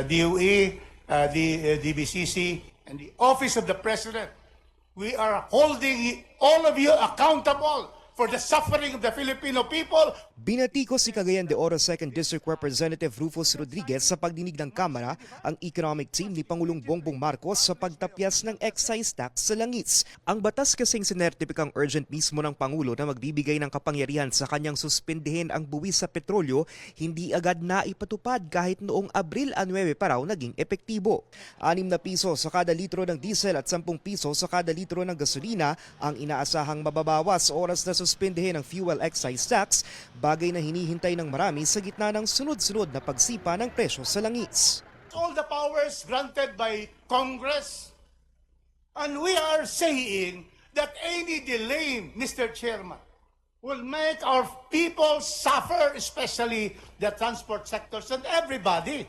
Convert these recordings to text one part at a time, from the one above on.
DOE, the DBCC, and the Office of the President. We are holding all of you accountable for the suffering of the Filipino people. Binatiko si Cagayan de Oro 2nd District Representative Rufus Rodriguez sa pagdinig ng Kamara ang economic team ni Pangulong Bongbong Marcos sa pagtapyas ng excise tax sa langis. Ang batas kasing sinertipikang urgent mismo ng Pangulo na magbibigay ng kapangyarihan sa kanyang suspindihin ang buwis sa petrolyo, hindi agad na ipatupad kahit noong Abril 9 pa raw naging epektibo. 6 na piso sa kada litro ng diesel at 10 piso sa kada litro ng gasolina ang inaasahang mababawas oras na suspindihin ang fuel excise tax, bagay na hinihintay ng marami sa gitna ng sunod-sunod na pagsipa ng presyo sa langis. All the powers granted by Congress, and we are saying that any delay, Mr. Chairman, will make our people suffer, especially the transport sectors and everybody,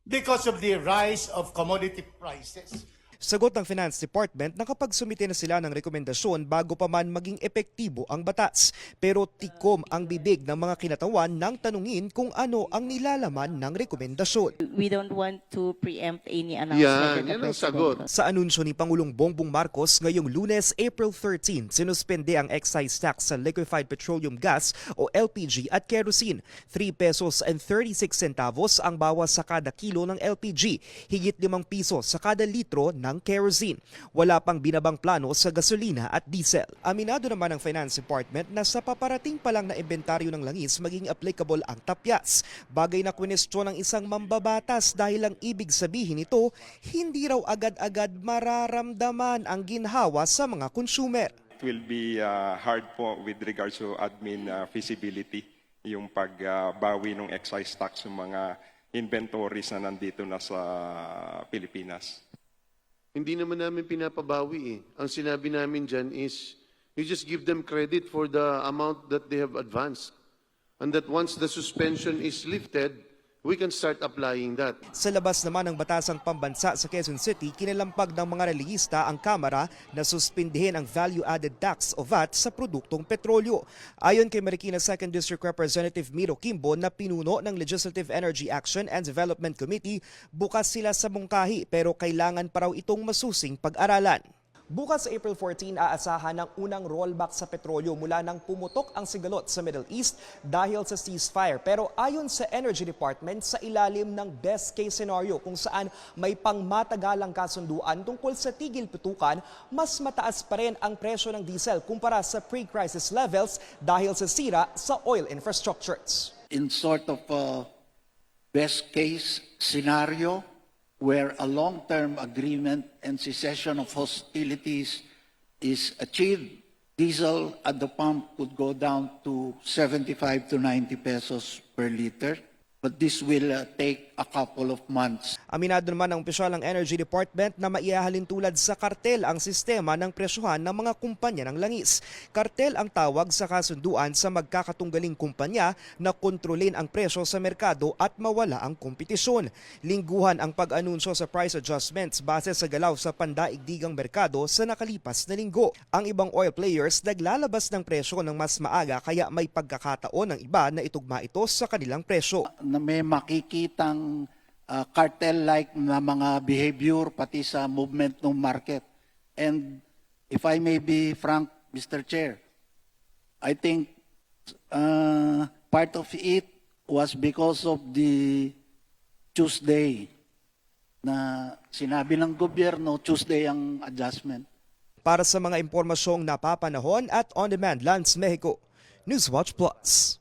because of the rise of commodity prices. Sagot ng Finance Department na kapag sumite na sila ng rekomendasyon bago pa man maging epektibo ang batas. Pero tikom ang bibig ng mga kinatawan nang tanungin kung ano ang nilalaman ng rekomendasyon. We don't want to preempt any announcement. Yan ang sagot. Sa anunsyo ni Pangulong Bongbong Marcos ngayong Lunes, April 13, sinuspende ang excise tax sa liquefied petroleum gas o LPG at kerosene. 3 pesos and 36 centavos ang bawas sa kada kilo ng LPG, higit 5 piso sa kada litro ng kerosene. Wala pang binabang plano sa gasolina at diesel. Aminado naman ng Finance Department na sa paparating pa lang na inventaryo ng langis maging applicable ang tapyas. Bagay na kwinestyon ng isang mambabatas dahil ang ibig sabihin nito, hindi raw agad-agad mararamdaman ang ginhawa sa mga consumer. It will be hard po with regards to admin feasibility, yung pagbawi ng excise tax ng mga inventories na nandito na sa Pilipinas. Hindi naman namin pinapabawi eh. Ang sinabi namin dyan is, you just give them credit for the amount that they have advanced. And that once the suspension is lifted, we can start applying that. Sa labas naman ng batasang pambansa sa Quezon City, kinalampag ng mga relihista ang Kamara na suspindihin ang value-added tax o VAT sa produktong petrolyo. Ayon kay Marikina 2nd District Representative Miro Kimbo na pinuno ng Legislative Energy Action and Development Committee, bukas sila sa mungkahi pero kailangan pa raw itong masusing pag-aralan. Bukas sa April 14, aasahan ng unang rollback sa petrolyo mula nang pumutok ang sigalot sa Middle East dahil sa ceasefire. Pero ayon sa Energy Department, sa ilalim ng best case scenario kung saan may pangmatagalang kasunduan tungkol sa tigil putukan, mas mataas pa rin ang presyo ng diesel kumpara sa pre-crisis levels dahil sa sira sa oil infrastructures. In sort of a best case scenario, where a long-term agreement and cessation of hostilities is achieved, diesel at the pump could go down to 75 to 90 pesos per liter. But this will take a couple of months. Aminado naman ang opisyal ng Energy Department na maihahalin tulad sa kartel ang sistema ng presyohan ng mga kumpanya ng langis. Kartel ang tawag sa kasunduan sa magkakatunggaling kumpanya na kontrolin ang presyo sa merkado at mawala ang kompetisyon. Lingguhan ang pag-anunsyo sa price adjustments base sa galaw sa pandaigdigang merkado sa nakalipas na linggo. Ang ibang oil players naglalabas ng presyo ng mas maaga kaya may pagkakataon ng iba na itugma ito sa kanilang presyo. Na may makikitang cartel-like na mga behavior pati sa movement ng market. And if I may be frank, Mr. Chair, I think part of it was because of the Tuesday na sinabi ng gobyerno, Tuesday ang adjustment. Para sa mga impormasyong napapanahon at on-demand, Lance Mexico, Newswatch Plus.